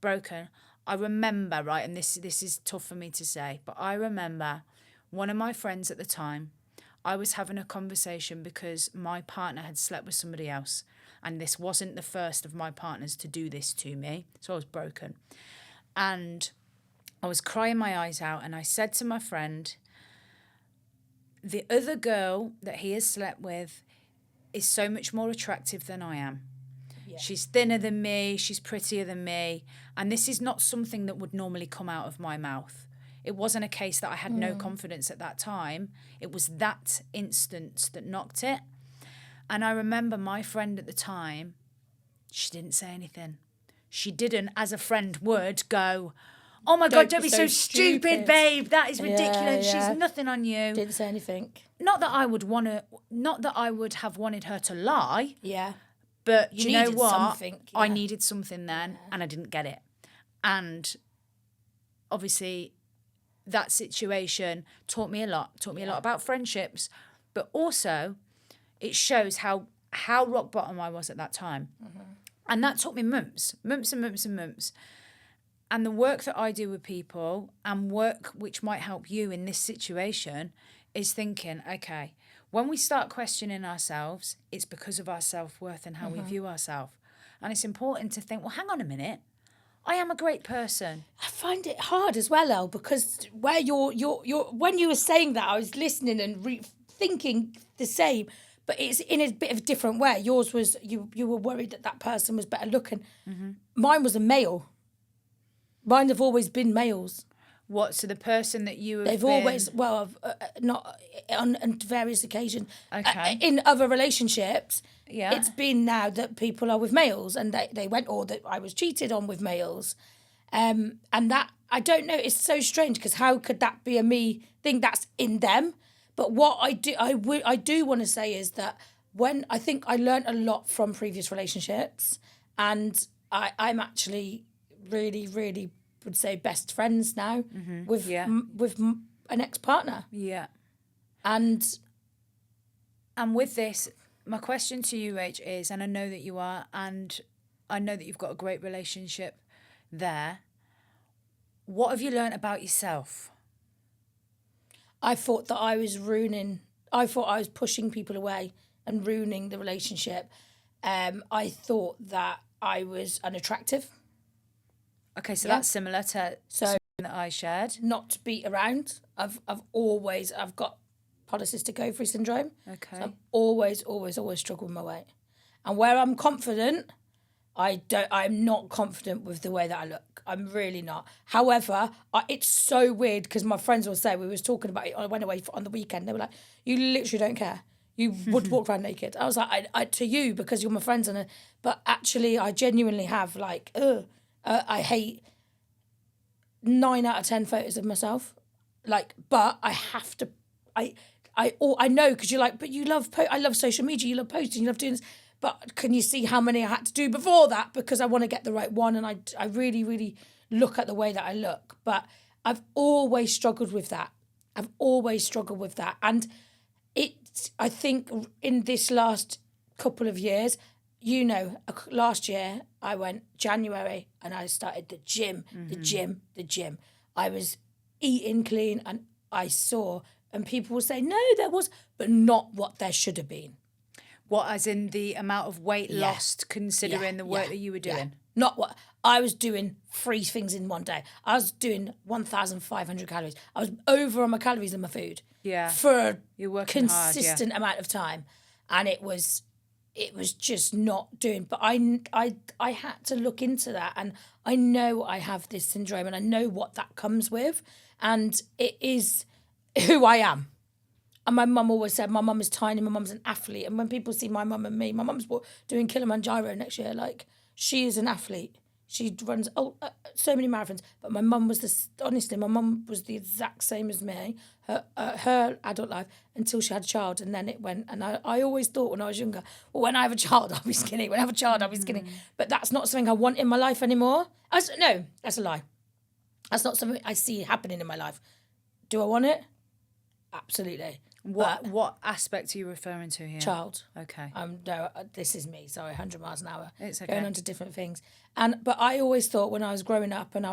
Speaker 1: broken. I remember, right, and this is tough for me to say, but I remember one of my friends at the time, I was having a conversation because my partner had slept with somebody else. And this wasn't the first of my partners to do this to me. So I was broken. And I was crying my eyes out. And I said to my friend, the other girl that he has slept with is so much more attractive than I am. Yeah. She's thinner than me. She's prettier than me. And this is not something that would normally come out of my mouth. It wasn't a case that I had no confidence at that time. It was that instance that knocked it. And I remember my friend at the time, she didn't say anything. She didn't, as a friend would, go, oh my God, don't be so stupid, babe. That is ridiculous. Yeah. She's nothing on you.
Speaker 2: Didn't say anything.
Speaker 1: Not that I would have wanted her to lie.
Speaker 2: Yeah.
Speaker 1: But you know what?
Speaker 2: Something, yeah.
Speaker 1: I needed something then and I didn't get it. And obviously that situation taught me a lot about friendships, but also it shows how rock bottom I was at that time. Mm-hmm. And that took me months. And the work that I do with people and work which might help you in this situation is thinking, okay, when we start questioning ourselves, it's because of our self-worth and how we view ourselves. And it's important to think, well, hang on a minute. I am a great person.
Speaker 2: I find it hard as well, Elle, because where you're when you were saying that, I was listening and thinking the same, but it's in a bit of a different way. Yours was you were worried that person was better looking. Mm-hmm. Mine was a male. Mine have always been males.
Speaker 1: What? So the person that you have
Speaker 2: They've
Speaker 1: been...
Speaker 2: always, well, not on various occasions.
Speaker 1: Okay.
Speaker 2: In other relationships,
Speaker 1: yeah,
Speaker 2: it's been now that people are with males and they went, or that I was cheated on with males. And that, I don't know, it's so strange because how could that be a me thing that's in them? But what I do want to say is that when I think I learned a lot from previous relationships, and I'm actually really, really would say best friends now with an ex-partner.
Speaker 1: Yeah.
Speaker 2: And
Speaker 1: with this, my question to you, Rach, is, and I know that you are, and I know that you've got a great relationship there, what have you learnt about yourself?
Speaker 2: I thought that I was pushing people away and ruining the relationship. I thought that I was unattractive.
Speaker 1: Okay, so that's similar to something that I shared.
Speaker 2: Not to be around. I've got polycystic ovary syndrome.
Speaker 1: Okay.
Speaker 2: So I've always struggled with my weight. And where I'm confident, I'm not confident with the way that I look. I'm really not. However, it's so weird because my friends will say, we was talking about it, I went away on the weekend, they were like, you literally don't care. You would walk around naked. I was like, I to you because you're my friends, but actually I genuinely have like, I hate 9 out of 10 photos of myself. Like, but I have to, I know because you're like, but you love, I love social media, you love posting, you love doing this. But can you see how many I had to do before that? Because I want to get the right one. And I really, really look at the way that I look. But I've always struggled with that. And I think in this last couple of years, last year I went January and I started the gym. I was eating clean and I saw, and people will say, no, there was, but not what there should have been.
Speaker 1: What, as in the amount of weight lost, considering the work that you were doing?
Speaker 2: Yeah. Not what I was doing. 3 things in one day. I was doing 1,500 calories. I was over on my calories and my food.
Speaker 1: Yeah.
Speaker 2: For
Speaker 1: You're
Speaker 2: a
Speaker 1: working
Speaker 2: consistent amount of time, and it was just not doing. But I had to look into that, and I know I have this syndrome, and I know what that comes with, and it is who I am. And my mum always said, my mum is tiny, my mum's an athlete. And when people see my mum and me, my mum's doing Kilimanjaro next year. Like, she is an athlete. She runs so many marathons. But my mum was honestly, my mum was the exact same as me, her adult life, until she had a child. And then it went, and I always thought when I was younger, well, when I have a child, I'll be skinny. When I have a child, I'll be skinny. But that's not something I want in my life anymore. No, that's a lie. That's not something I see happening in my life. Do I want it? Absolutely.
Speaker 1: What aspect are you referring to here?
Speaker 2: Child.
Speaker 1: Okay.
Speaker 2: No, this is me. Sorry, 100 miles an hour.
Speaker 1: It's okay.
Speaker 2: Going on to different things. But I always thought when I was growing up and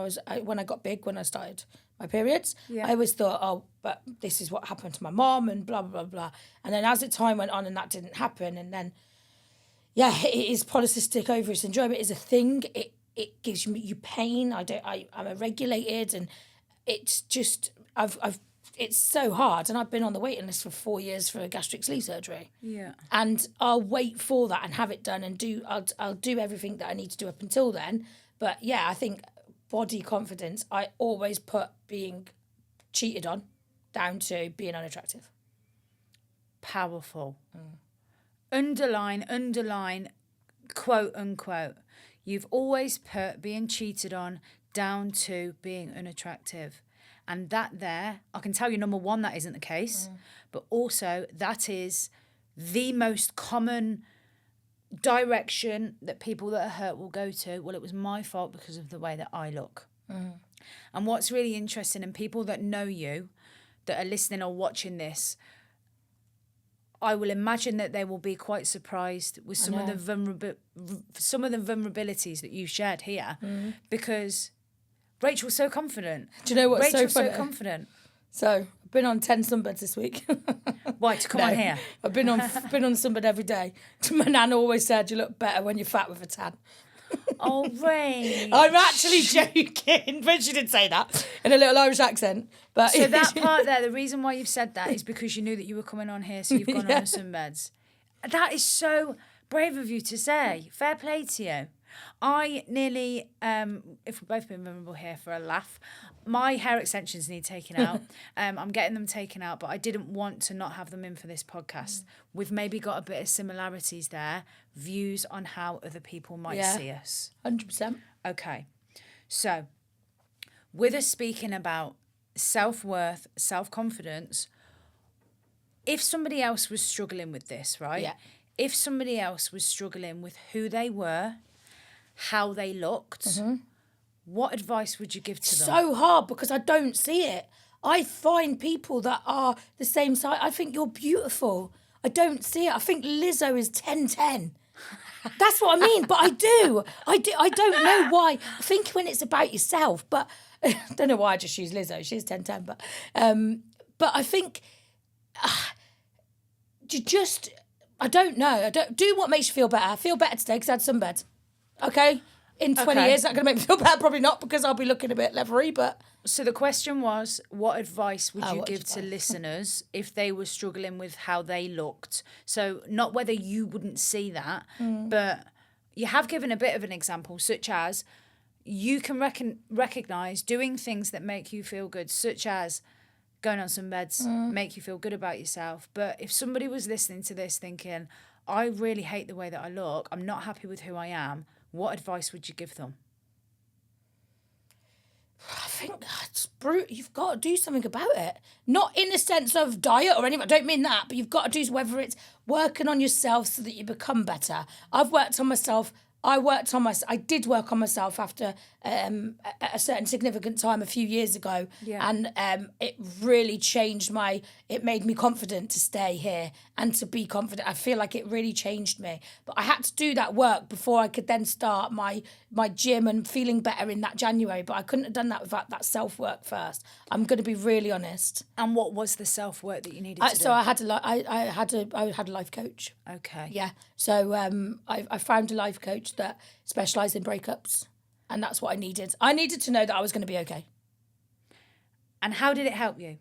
Speaker 2: when I got big, when I started my periods, I always thought, oh, but this is what happened to my mom and blah, blah, blah, blah. And then as the time went on and that didn't happen, and then, it is polycystic ovary syndrome. It is a thing. It gives you pain. I'm regulated, and it's just, it's so hard, and I've been on the waiting list for 4 years for a gastric sleeve surgery.
Speaker 1: Yeah.
Speaker 2: And I'll wait for that and have it done, and I'll do everything that I need to do up until then. But I think body confidence, I always put being cheated on down to being unattractive.
Speaker 1: Powerful. Underline, quote unquote. You've always put being cheated on down to being unattractive. And that there, I can tell you, number one, that isn't the case. But also, that is the most common direction that people that are hurt will go to. Well, it was my fault because of the way that I look. And what's really interesting, and people that know you, that are listening or watching this, I will imagine that they will be quite surprised with some of the vulnerabilities that you've shared here, because Rachel's so confident.
Speaker 2: Do you know what's
Speaker 1: Rachel's
Speaker 2: so funny?
Speaker 1: so confident.
Speaker 2: So I've been on 10 sunbeds this week.
Speaker 1: Why, to come on here?
Speaker 2: I've been on sunbed every day. My nan always said you look better when you're fat with a tan.
Speaker 1: Oh, Ray.
Speaker 2: I'm actually joking, but she did say that in a little Irish accent. But
Speaker 1: So that part there, the reason why you've said that is because you knew that you were coming on here, so you've gone on some beds. That is so brave of you to say. Fair play to you. I nearly, if we've both been vulnerable here for a laugh, my hair extensions need taken out. I'm getting them taken out, but I didn't want to not have them in for this podcast. We've maybe got a bit of similarities there, views on how other people might see us.
Speaker 2: 100%.
Speaker 1: Okay. So, with us speaking about self-worth, self-confidence, if somebody else was struggling with this, right?
Speaker 2: Yeah.
Speaker 1: If somebody else was struggling with who they were, how they looked, what advice would you give to them?
Speaker 2: So hard because I don't see it. I find people that are the same size. I think you're beautiful. I don't see it. I think Lizzo is 10'10". That's what I mean. But I do. I don't know why. I think when it's about yourself, but I don't know why I just use Lizzo. She's 10'10". But I think you just, I don't know. I don't do what makes you feel better. I feel better today because I had sunbeds. Okay? In 20 years, is that going to make me feel better? Probably not, because I'll be looking a bit leathery, but...
Speaker 1: So the question was, what advice would you give to listeners if they were struggling with how they looked? So not whether you wouldn't see that, but you have given a bit of an example, such as you can recognise doing things that make you feel good, such as going on some beds, make you feel good about yourself. But if somebody was listening to this thinking, I really hate the way that I look, I'm not happy with who I am, what advice would you give them?
Speaker 2: I think that's brutal. You've got to do something about it. Not in the sense of diet or anything. I don't mean that, but you've got to do whether it's working on yourself so that you become better. I've worked on myself. I did work on myself after a certain significant time a few years ago. Yeah. And it really changed it made me confident to stay here and to be confident. I feel like it really changed me. But I had to do that work before I could then start my gym and feeling better in that January. But I couldn't have done that without that self-work first. I'm going to be really honest.
Speaker 1: And what was the self-work that you needed to do?
Speaker 2: So I had a life coach.
Speaker 1: Okay.
Speaker 2: Yeah. So I found a life coach that specialised in breakups, and that's what I needed. I needed to know that I was going to be okay.
Speaker 1: And how did it help you?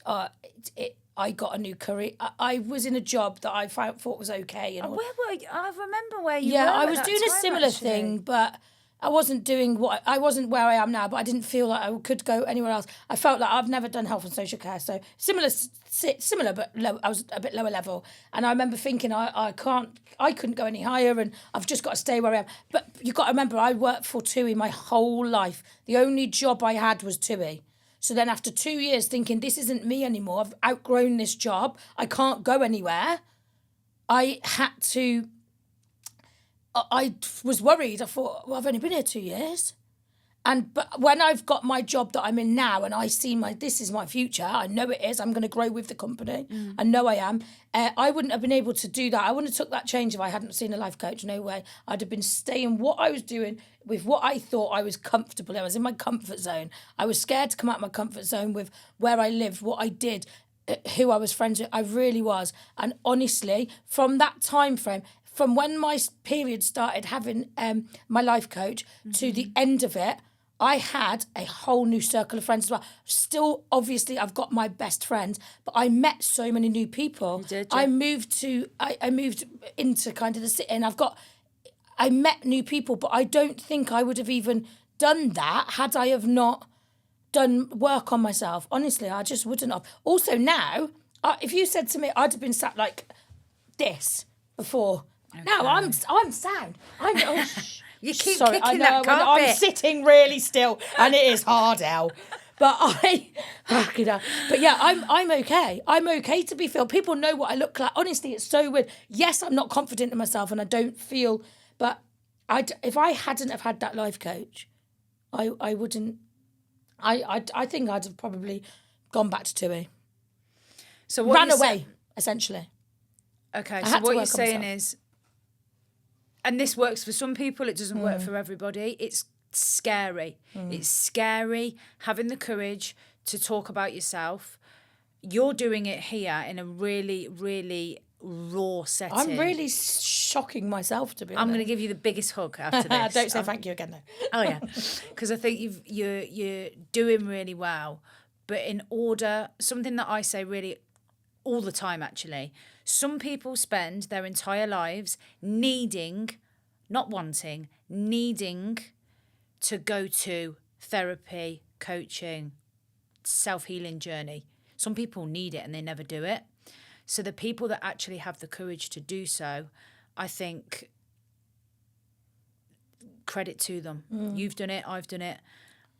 Speaker 2: I got a new career. I was in a job that I thought was okay. And
Speaker 1: where were you? I remember where you were.
Speaker 2: Yeah, I was doing a similar thing, but I wasn't doing I wasn't where I am now, but I didn't feel like I could go anywhere else. I felt like I've never done health and social care, so similar, but low. I was a bit lower level, and I remember thinking I couldn't go any higher, and I've just got to stay where I am. But you've got to remember, I worked for TUI my whole life. The only job I had was TUI. So then after 2 years thinking, this isn't me anymore, I've outgrown this job, I can't go anywhere, I was worried. I thought, well, I've only been here 2 years. But when I've got my job that I'm in now and I see this is my future, I know it is, I'm going to grow with the company. I know I am. I wouldn't have been able to do that. I wouldn't have took that change if I hadn't seen a life coach. No way. I'd have been staying what I was doing with what I thought I was comfortable in. I was in my comfort zone. I was scared to come out of my comfort zone with where I lived, what I did, who I was friends with. I really was. And honestly, from that time frame, from when my period started having my life coach to the end of it, I had a whole new circle of friends as well. Still, obviously, I've got my best friends, but I met so many new people.
Speaker 1: You did, yeah.
Speaker 2: I moved into kind of the city, and I met new people, but I don't think I would have even done that had I have not done work on myself. Honestly, I just wouldn't have. Also, now, if you said to me, I'd have been sat like this before. Okay. Now I'm sound.
Speaker 1: You keep kicking that carpet.
Speaker 2: I'm sitting really still, and it is hard out. But but yeah, I'm okay. I'm okay to be filled. People know what I look like. Honestly, it's so weird. Yes, I'm not confident in myself, and I don't feel. But if I hadn't have had that life coach, I wouldn't. I think I'd have probably gone back to TUI.
Speaker 1: So what
Speaker 2: ran away essentially.
Speaker 1: Okay, so what you're saying is. And this works for some people, it doesn't work for everybody. It's scary. It's scary having the courage to talk about yourself. You're doing it here in a really, really raw setting.
Speaker 2: I'm really shocking myself, to be honest.
Speaker 1: I'm going to give you the biggest hug after this.
Speaker 2: Don't say thank you again, though.
Speaker 1: Oh, yeah. Because I think you're doing really well. But in order, something that I say really all the time, actually, some people spend their entire lives needing, not wanting, needing to go to therapy, coaching, self-healing journey. Some people need it and they never do it. So the people that actually have the courage to do so, I think, credit to them. You've done it, I've done it.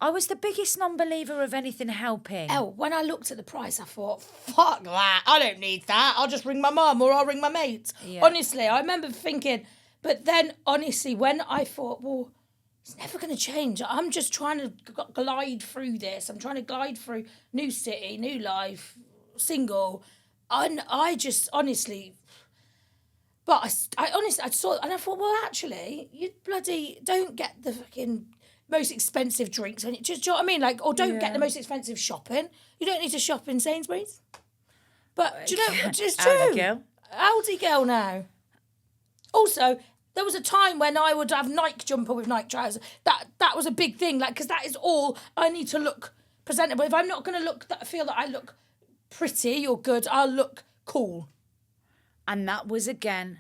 Speaker 1: I was the biggest non-believer of anything helping.
Speaker 2: When I looked at the price, I thought, fuck that. I don't need that. I'll just ring my mum or I'll ring my mates. Yeah. Honestly, I remember thinking, but then honestly, when I thought, well, it's never going to change. I'm just trying to glide through this. I'm trying to glide through new city, new life, single. And I just honestly... But I honestly, I saw it and I thought, well, actually, you bloody don't get the fucking... most expensive drinks, and do you know what I mean? Like, or don't get the most expensive shopping. You don't need to shop in Sainsbury's. But do you know? It's true. Aldi girl now. Also, there was a time when I would have Nike jumper with Nike trousers. That was a big thing, like, because that is all I need to look presentable. If I'm not going to feel that I look pretty or good, I'll look cool.
Speaker 1: And that was again,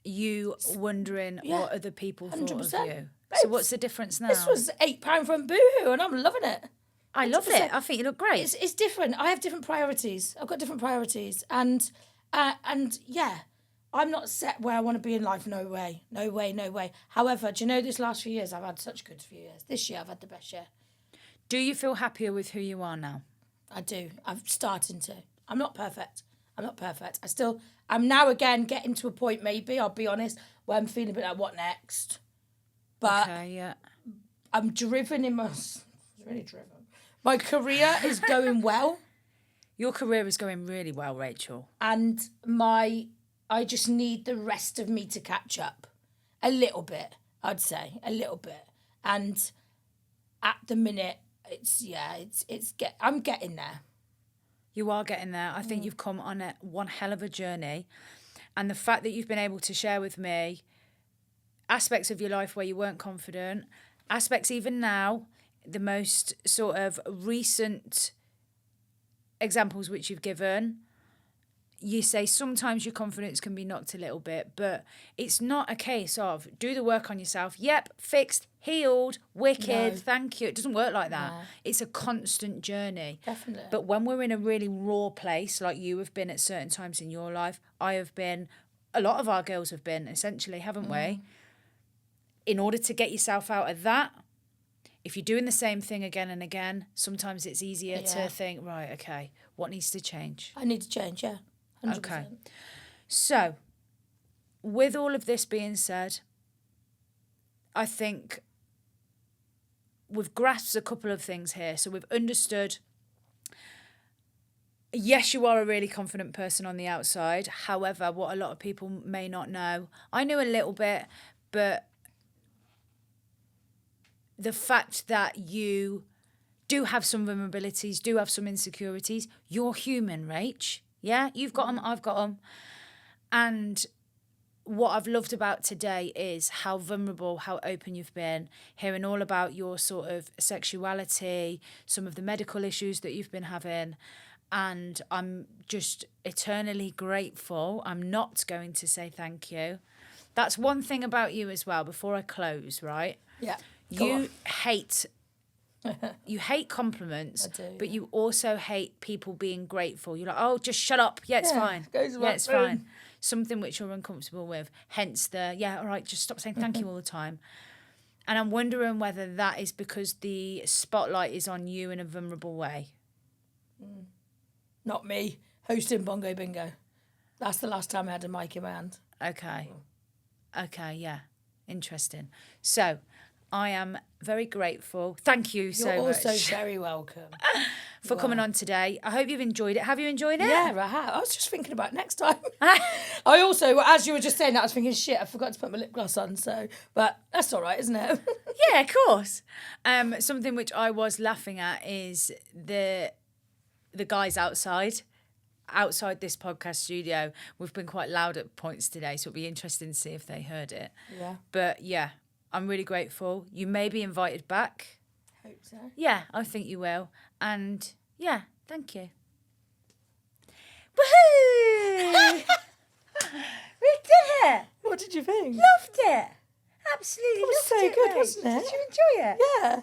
Speaker 1: you wondering what other people 100%. Thought of you. So what's the difference now?
Speaker 2: This was £8 from Boohoo and I'm loving it.
Speaker 1: I love it. I think you look great.
Speaker 2: It's different. I have different priorities. I've got different priorities. And yeah, I'm not set where I want to be in life. No way. No way, no way. However, do you know this last few years, I've had such good few years. This year, I've had the best year.
Speaker 1: Do you feel happier with who you are now?
Speaker 2: I do. I'm starting to. I'm not perfect. I'm now again getting to a point, maybe, I'll be honest, where I'm feeling a bit like, what next? But I'm driven really driven. My career is going well.
Speaker 1: Your career is going really well, Racheal.
Speaker 2: And I just need the rest of me to catch up. A little bit, I'd say. A little bit. And at the minute, I'm getting there.
Speaker 1: You are getting there. I think you've come on one hell of a journey. And the fact that you've been able to share with me aspects of your life where you weren't confident, aspects even now, the most sort of recent examples which you've given, you say sometimes your confidence can be knocked a little bit, but it's not a case of do the work on yourself. Yep, fixed, healed, wicked, no. Thank you. It doesn't work like that. No. It's a constant journey.
Speaker 2: Definitely.
Speaker 1: But when we're in a really raw place, like you have been at certain times in your life, I have been, a lot of our girls have been, essentially, haven't we? In order to get yourself out of that, if you're doing the same thing again and again, sometimes it's easier to think, right, okay, what needs to change?
Speaker 2: I need to change, 100%.
Speaker 1: Okay. So, with all of this being said, I think we've grasped a couple of things here. So we've understood, yes, you are a really confident person on the outside. However, what a lot of people may not know, I knew a little bit, but the fact that you do have some vulnerabilities, do have some insecurities, you're human, Rach. Yeah, you've got them, I've got them. And what I've loved about today is how vulnerable, how open you've been, hearing all about your sort of sexuality, some of the medical issues that you've been having. And I'm just eternally grateful. I'm not going to say thank you. That's one thing about you as well, before I close, right?
Speaker 2: Yeah.
Speaker 1: You hate compliments, but you also hate people being grateful. You're like, oh, just shut up. Yeah, it's fine. Yeah, it's fine. Something which you're uncomfortable with. Hence all right, just stop saying thank you all the time. And I'm wondering whether that is because the spotlight is on you in a vulnerable way.
Speaker 2: Not me. Hosting Bongo Bingo. That's the last time I had a mic in my hand.
Speaker 1: Okay, yeah. Interesting. So, I am very grateful. Thank you so much.
Speaker 2: You're also very welcome.
Speaker 1: For coming on today. I hope you've enjoyed it. Have you enjoyed it?
Speaker 2: Yeah, I have. I was just thinking about next time. I also, as you were just saying that, I was thinking, shit, I forgot to put my lip gloss on. But that's all right, isn't it?
Speaker 1: Yeah, of course. Something which I was laughing at is the guys outside this podcast studio. We've been quite loud at points today, so it'll be interesting to see if they heard it.
Speaker 2: Yeah.
Speaker 1: But yeah, I'm really grateful. You may be invited back.
Speaker 2: Hope so.
Speaker 1: Yeah, I think you will. And yeah, thank you. Woohoo! We did it!
Speaker 2: What did you think?
Speaker 1: Loved it! Absolutely
Speaker 2: It was
Speaker 1: loved
Speaker 2: so
Speaker 1: it,
Speaker 2: good,
Speaker 1: mate.
Speaker 2: wasn't it?
Speaker 1: Did you enjoy it?
Speaker 2: Yeah.